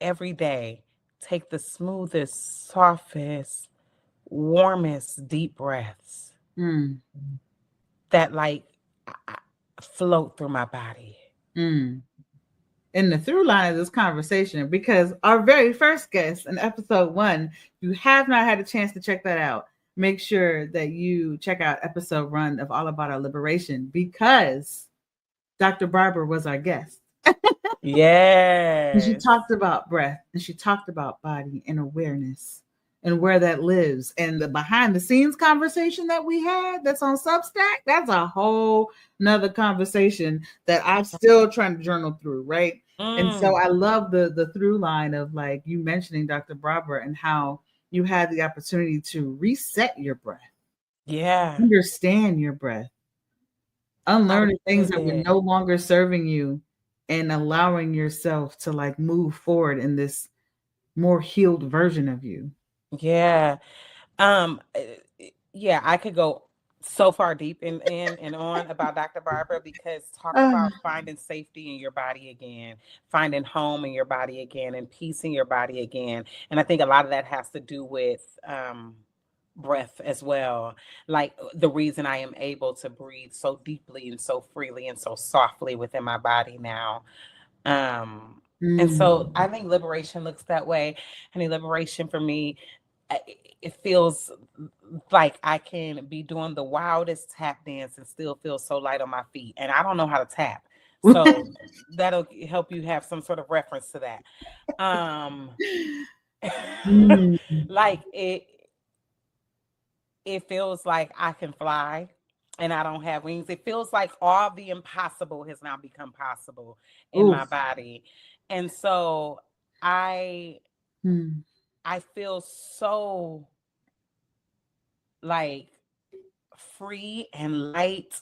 every day take the smoothest, softest, warmest, deep breaths Mm. that like float through my body. Mm. In the through line of this conversation, because our very first guest in episode 1, if you have not had a chance to check that out, make sure that you check out episode 1 of All About Our Liberation, because Dr. Barbara was our guest. And she Yes. talked about breath, and she talked about body and awareness and where that lives. And the behind the scenes conversation that we had that's on Substack, that's a whole nother conversation that I'm still trying to journal through, right? And so I love the through line of like you mentioning Dr. Barbara and how you had the opportunity to reset your breath, Yeah. understand your breath, unlearning things that were did. no longer serving you, and allowing yourself to like move forward in this more healed version of you. Yeah. Yeah, I could go so far deep in and on about Dr. Barbara, because talk about finding safety in your body again, finding home in your body again, and peace in your body again. And I think a lot of that has to do with breath as well. Like the reason I am able to breathe so deeply and so freely and so softly within my body now. And so I think liberation looks that way. I mean, liberation for me, it feels like I can be doing the wildest tap dance and still feel so light on my feet. And I don't know how to tap. So that'll help you have some sort of reference to that. Like it feels like I can fly and I don't have wings. It feels like all the impossible has now become possible in my body. And so I feel so like free and light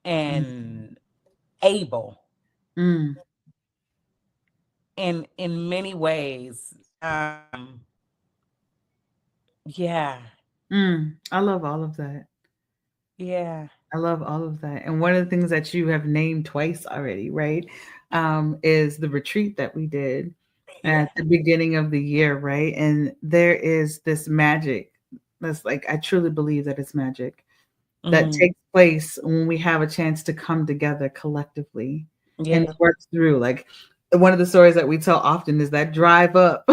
and able in many ways. Yeah. I love all of that. Yeah. I love all of that. And one of the things that you have named twice already, right, is the retreat that we did at the beginning of the year, right? And there is this magic that's like, I truly believe that it's magic that takes place when we have a chance to come together collectively and work through. Like one of the stories that we tell often is that drive up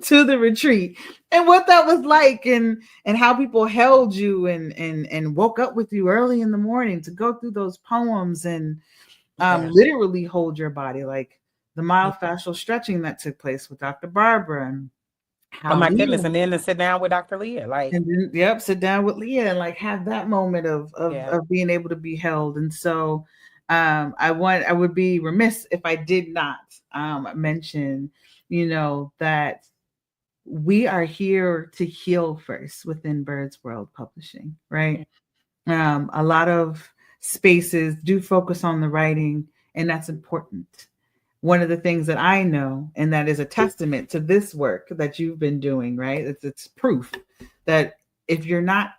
to the retreat and what that was like, and how people held you and woke up with you early in the morning to go through those poems and literally hold your body, like the myofascial stretching that took place with Dr. Barbara, and Oh how my goodness. And then to sit down with Dr. Leah, like, and then, sit down with Leah and like have that moment of being able to be held. And so I would be remiss if I did not mention, that we are here to heal first within Byrd's World Publishing, right? A lot of spaces do focus on the writing, and that's important. One of the things that I know, and that is a testament to this work that you've been doing, right? It's proof that if you're not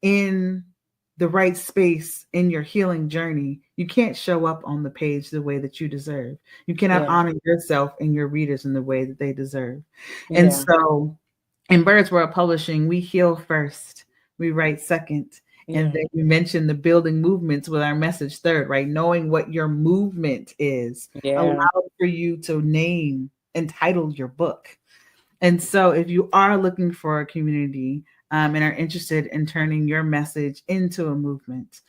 in the right space in your healing journey, you can't show up on the page the way that you deserve. You cannot honor yourself and your readers in the way that they deserve. And so in Byrd's World Publishing, we heal first, we write second. And then you mentioned the building movements with our message third, right? Knowing what your movement is allows for you to name and title your book. And so if you are looking for a community and are interested in turning your message into a movement,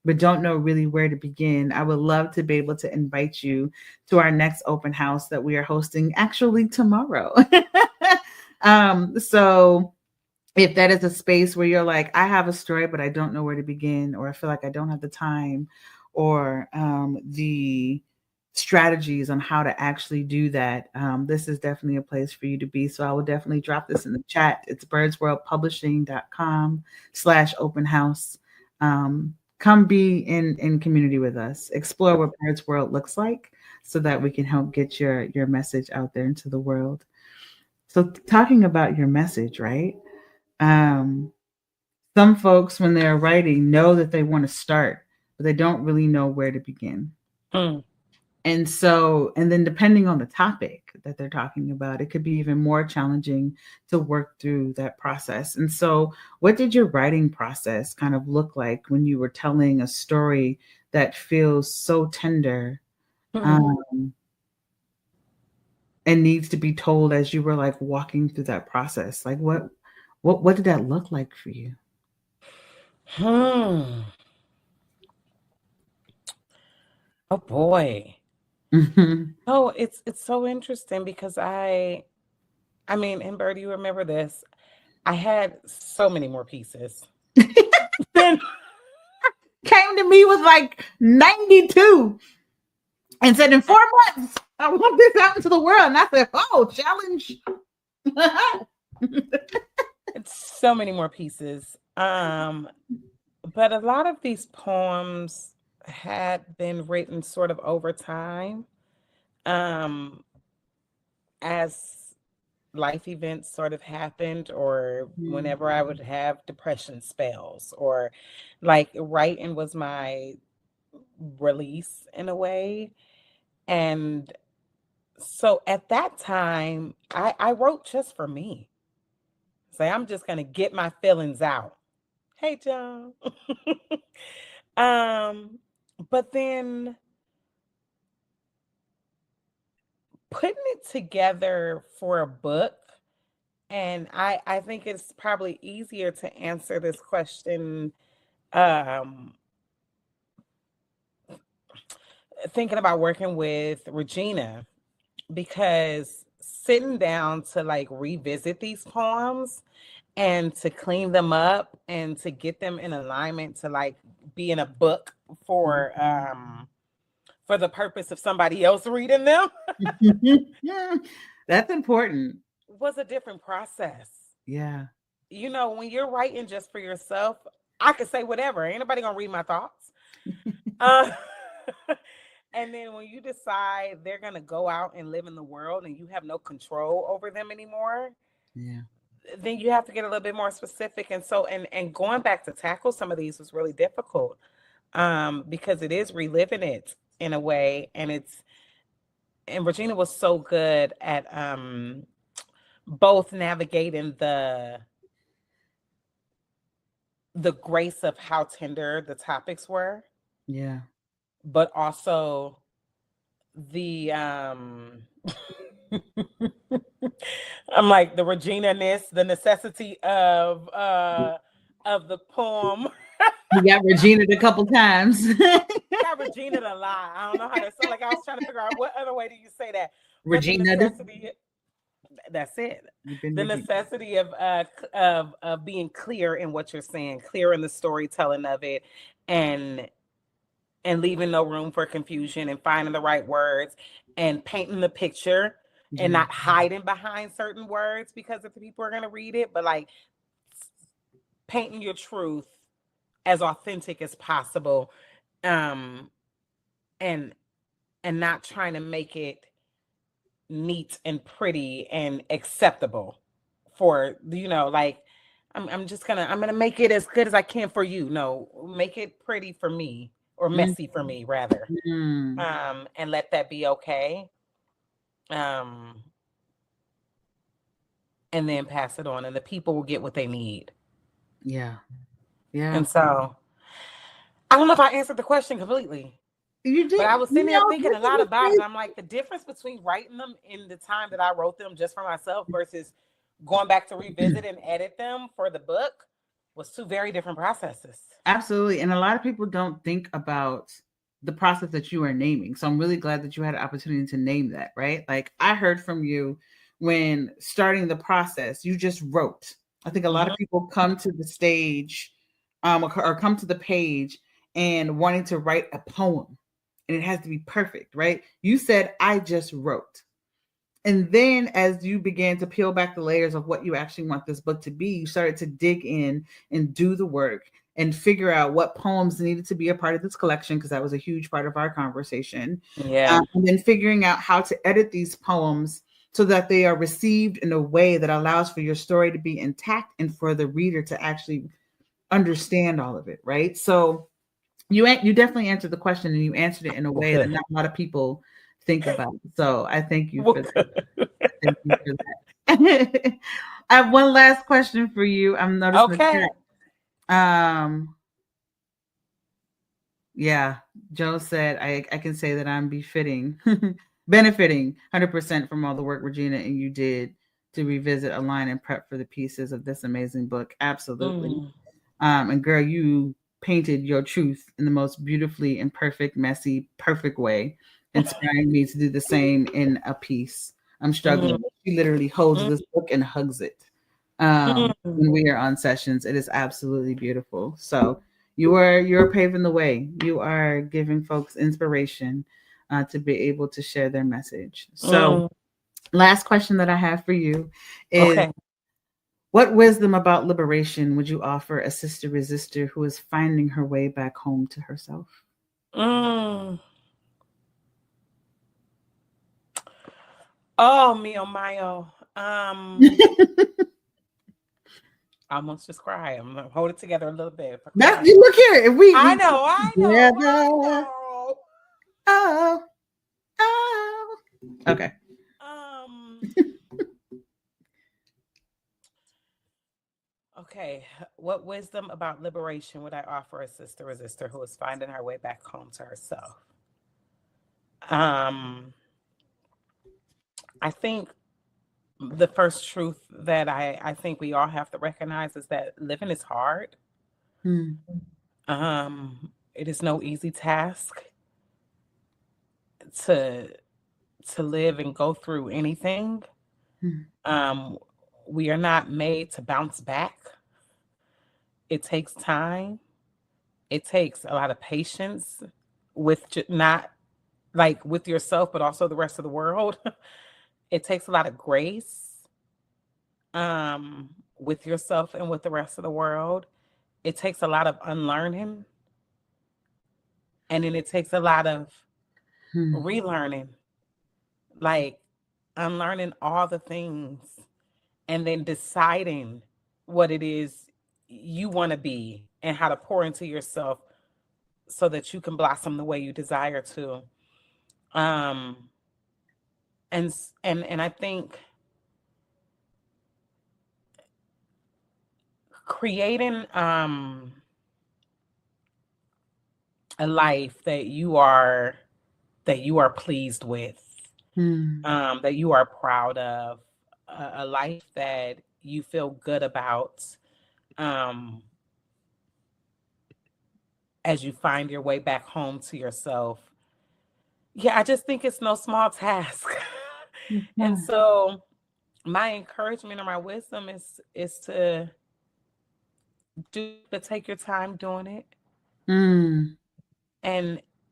but don't know really where to begin, I would love to be able to invite you to our next open house that we are hosting actually tomorrow. So if that is a space where you're like, I have a story, but I don't know where to begin, or I feel like I don't have the time or the strategies on how to actually do that, this is definitely a place for you to be. So I will definitely drop this in the chat. It's birdsworldpublishing.com/open house. Come be in community with us. Explore what Bird's World looks like so that we can help get your message out there into the world. So talking about your message, right? Some folks, when they're writing, know that they want to start, but they don't really know where to begin. And so, and then depending on the topic that they're talking about, it could be even more challenging to work through that process. And so, what did your writing process kind of look like when you were telling a story that feels so tender and needs to be told as you were like walking through that process? Like what did that look like for you? Oh boy. Oh, it's so interesting because I mean, and Byrd, you remember this. I had so many more pieces. Then came to me with like 92 and said, in 4 months, I want this out into the world. And I said, oh, challenge. It's so many more pieces. But a lot of these poems had been written sort of over time, as life events sort of happened, or whenever I would have depression spells, or like writing was my release in a way. And so at that time, I wrote just for me. Say, I'm just gonna get my feelings out. Hey, John. But then putting it together for a book, and I think it's probably easier to answer this question thinking about working with Regina, because sitting down to like revisit these poems and to clean them up and to get them in alignment to like be in a book for the purpose of somebody else reading them That's important. was a different process. Yeah. You know, when you're writing just for yourself, I could say whatever. Ain't nobody gonna read my thoughts. And then when you decide they're gonna go out and live in the world and you have no control over them anymore, Yeah. then you have to get a little bit more specific. And so, and going back to tackle some of these was really difficult, because it is reliving it in a way. And Regina was so good at both navigating the grace of how tender the topics were. Yeah. But also the I'm like the Regina-ness, the necessity of the poem. You got Regina a couple times. Got Regina a lot. I don't know how to say. Like I was trying to figure out what other way do you say that. Regina. That's it. The necessity of being clear in what you're saying, clear in the storytelling of it, and leaving no room for confusion, and finding the right words and painting the picture and not hiding behind certain words because if the people are going to read it, but like painting your truth as authentic as possible, and not trying to make it neat and pretty and acceptable for, you know, like I'm gonna make it as good as I can for you. No, make it pretty for me, or messy for me rather, and let that be okay, and then pass it on, and the people will get what they need. Yeah. And so I don't know if I answered the question completely. You did, but I was sitting there thinking a lot about it. I'm like, the difference between writing them in the time that I wrote them just for myself versus going back to revisit and edit them for the book was two very different processes. Absolutely. And a lot of people don't think about the process that you are naming. So I'm really glad that you had an opportunity to name that, right? Like I heard from you when starting the process, you just wrote. I think a lot of people come to the stage or come to the page and wanting to write a poem. and it has to be perfect, right? You said, I just wrote. And then as you began to peel back the layers of what you actually want this book to be, you started to dig in and do the work and figure out what poems needed to be a part of this collection, because that was a huge part of our conversation. Yeah. And then figuring out how to edit these poems so that they are received in a way that allows for your story to be intact and for the reader to actually understand all of it, right? So you definitely answered the question, and you answered it in a way that not a lot of people think about. So I thank you for that. Thank you for that. I have one last question for you. I'm noticing the chat. Yeah, Joe said I can say that I'm benefiting 100% from all the work Regina and you did to revisit, align, and prep for the pieces of this amazing book. Absolutely. And girl, you painted your truth in the most beautifully imperfect, messy, perfect way, inspiring me to do the same in a piece. I'm struggling. She literally holds this book and hugs it when we are on sessions. It is absolutely beautiful. So you're paving the way. You are giving folks inspiration to be able to share their message. So last question that I have for you is, what wisdom about liberation would you offer a sister resistor who is finding her way back home to herself? Oh, mio mio. I almost just cry. I'm gonna hold it together a little bit. You look here. If we I know. Oh. Okay. Okay. What wisdom about liberation would I offer a sister resistor who is finding her way back home to herself? I think the first truth that I think we all have to recognize is that living is hard. It is no easy task to live and go through anything. We are not made to bounce back. It takes time. It takes a lot of patience with not like with yourself, but also the rest of the world. It takes a lot of grace with yourself and with the rest of the world. It takes a lot of unlearning. And then it takes a lot of relearning, like unlearning all the things and then deciding what it is you want to be and how to pour into yourself so that you can blossom the way you desire to. And I think creating a life that you are pleased with, that you are proud of, a life that you feel good about, as you find your way back home to yourself. Yeah, I just think it's no small task. And so my encouragement or my wisdom is to take your time doing it.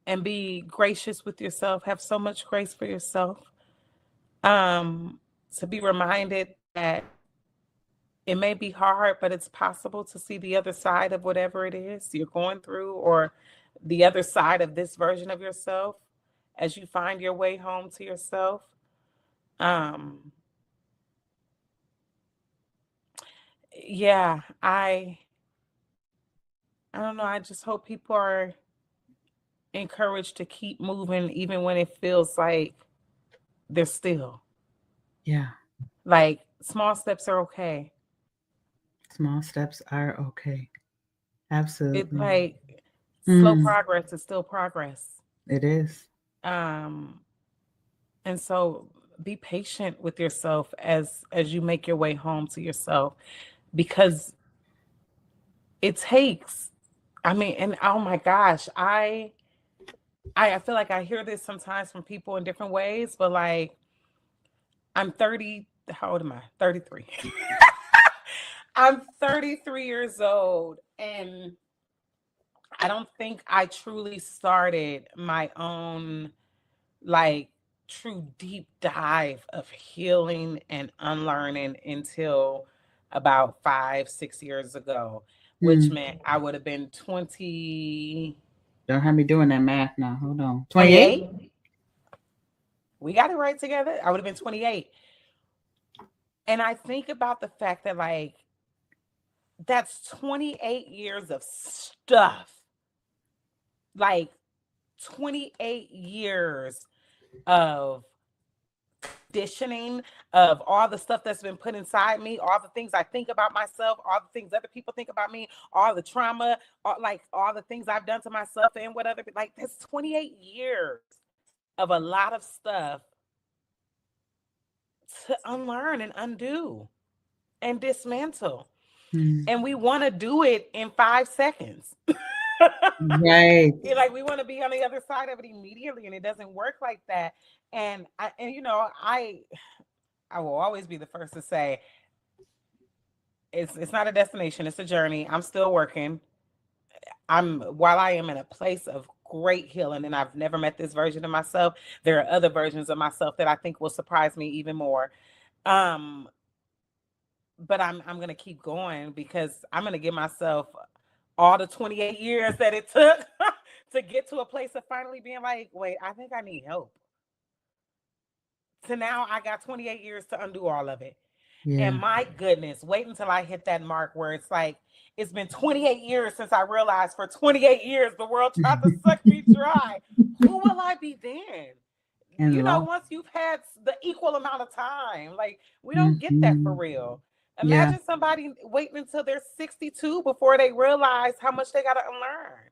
And be gracious with yourself. Have so much grace for yourself. To be reminded that it may be hard, but it's possible to see the other side of whatever it is you're going through, or the other side of this version of yourself as you find your way home to yourself. Yeah, I don't know. I just hope people are encouraged to keep moving even when it feels like they're still. Yeah. Like small steps are okay. Small steps are okay. Absolutely. It's like slow progress is still progress. It is. And so be patient with yourself as you make your way home to yourself, because it takes, and oh my gosh, I feel like I hear this sometimes from people in different ways, but like I'm 30, how old am I? 33. I'm 33 years old, and I don't think I truly started my own, like, true deep dive of healing and unlearning until about 5, 6 years ago, which Hmm. meant I would have been 20, Don't have me doing that math now. Hold on. 28? 28. We got it right together. I would have been 28. And I think about the fact that, like, that's 28 years of stuff. Like, 28 years of conditioning, of all the stuff that's been put inside me, all the things I think about myself, all the things other people think about me, all the trauma, all the things I've done to myself and whatever. Like, that's 28 years of a lot of stuff to unlearn and undo and dismantle. Hmm. And we want to do it in 5 seconds. Right. Like, we want to be on the other side of it immediately, and it doesn't work like that. And I will always be the first to say it's not a destination, it's a journey. I'm still working. While I am in a place of great healing, and I've never met this version of myself, there are other versions of myself that I think will surprise me even more. Um, but I'm gonna keep going, because I'm gonna give myself all the 28 years that it took to get to a place of finally being like, wait, I think I need help. So now I got 28 years to undo all of it. And Yeah. my goodness, wait until I hit that mark where it's like, it's been 28 years since I realized for 28 years the world tried to suck me dry. Who will I be then? And lost. Once you've had the equal amount of time, like, we don't get that for Mhm. real. Yeah. Imagine somebody waiting until they're 62 before they realize how much they got to unlearn.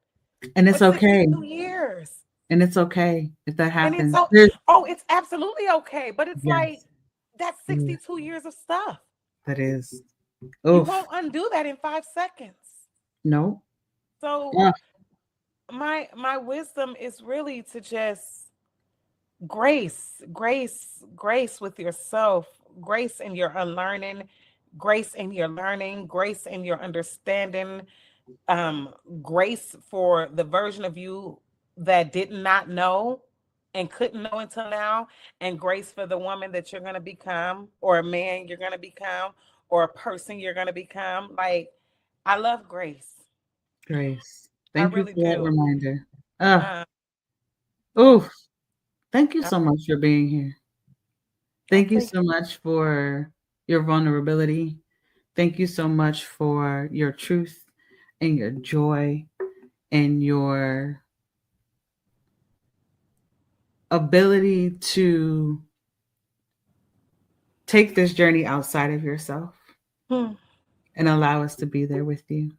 And it's But okay. 62 years. And it's okay if that And it's happens. so, oh, it's absolutely okay. But it's Yes. like, that's Yeah, 62 years of stuff. that is. You Oof. won't undo that in 5 seconds. No. So Yeah. my wisdom is really to just grace with yourself, grace in your unlearning, grace in your learning, grace in your understanding, grace for the version of you that did not know and couldn't know until now, and grace for the woman that you're going to become, or a man you're going to become, or a person you're going to become. Like, I love grace. Grace. I Thank you really for that do. reminder. Uh, Oh, thank you I, so much for being here. I Thank you think, so much for your vulnerability. Thank you so much for your truth and your joy and your ability to take this journey outside of yourself hmm, and allow us to be there with you.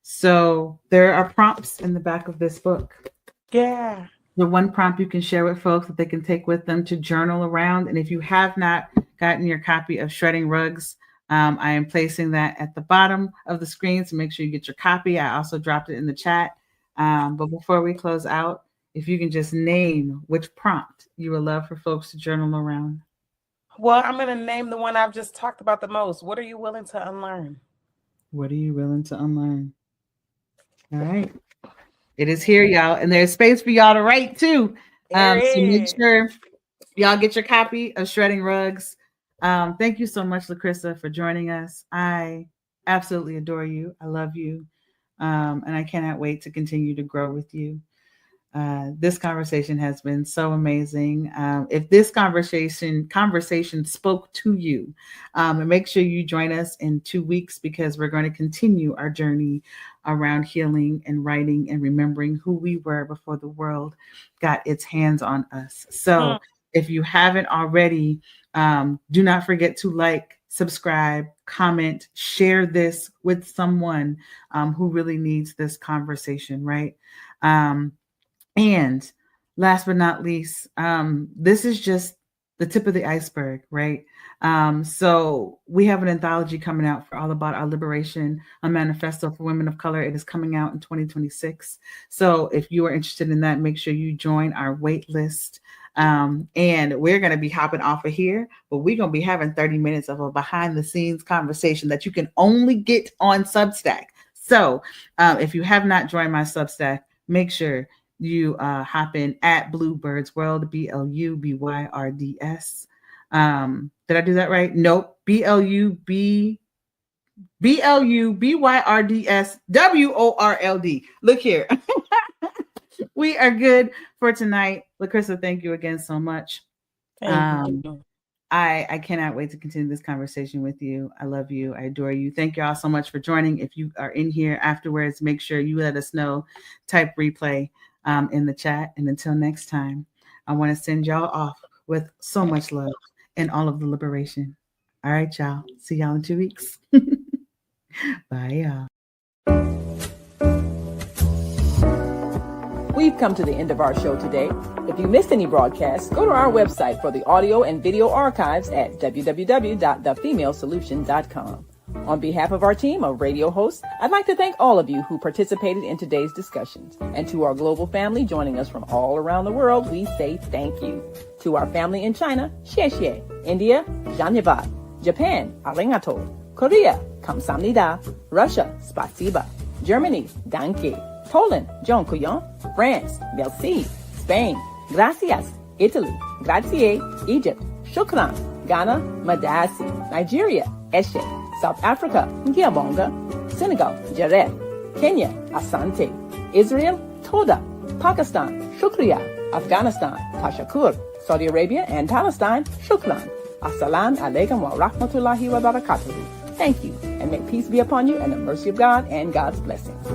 So, there are prompts in the back of this book. yeah. The one prompt you can share with folks that they can take with them to journal around. And if you have not gotten your copy of Shredding Rugs, I am placing that at the bottom of the screen. So make sure you get your copy. I also dropped it in the chat. But before we close out, if you can just name which prompt you would love for folks to journal around. Well, I'm going to name the one I've just talked about the most. What are you willing to unlearn? What are you willing to unlearn? All right. It is here, y'all. And there's space for y'all to write too. So make sure y'all get your copy of Shredding Rugs. Thank you so much, Lachrisa, for joining us. I absolutely adore you. I love you. And I cannot wait to continue to grow with you. This conversation has been so amazing. If this conversation spoke to you, and make sure you join us in 2 weeks, because we're going to continue our journey around healing and writing and remembering who we were before the world got its hands on us. So if you haven't already, do not forget to like, subscribe, comment, share this with someone who really needs this conversation, right? And last but not least, this is just the tip of the iceberg, right? So we have an anthology coming out for All About Our Liberation, a manifesto for women of color. It is coming out in 2026. So if you are interested in that, make sure you join our wait list. And we're going to be hopping off of here, but we're going to be having 30 minutes of a behind the scenes conversation that you can only get on Substack. So if you have not joined my Substack, make sure you hop in at Bluebird's World, BLUBYRDS. Did I do that right? Nope. BLUBYRDSWORLD. Look here. We are good for tonight. Lachrisa, thank you again so much. Thank you. I cannot wait to continue this conversation with you. I love you. I adore you. Thank you all so much for joining. If you are in here afterwards, make sure you let us know. Type replay in the chat. And until next time, I want to send y'all off with so much love and all of the liberation. All right, y'all. See y'all in 2 weeks. Bye, y'all. We've come to the end of our show today. If you missed any broadcasts, go to our website for the audio and video archives at www.thefemalesolution.com. On behalf of our team of radio hosts, I'd like to thank all of you who participated in today's discussions. And to our global family joining us from all around the world, we say thank you. To our family in China, xie xie. India, dhanyavad. Japan, arigato. Korea, kamsamnida. Russia, spasiba. Germany, danke. Poland, dziękuję. France, merci. Spain, gracias. Italy, grazie. Egypt, shukran. Ghana, madasi. Nigeria, eshe. South Africa, ngiyabonga. Senegal, jared. Kenya, asante. Israel, toda. Pakistan, shukriya. Afghanistan, tashakur. Saudi Arabia and Palestine, shukran. Assalamu alaikum wa rahmatullahi wa barakatuhu. Thank you, and may peace be upon you and the mercy of God and God's blessings.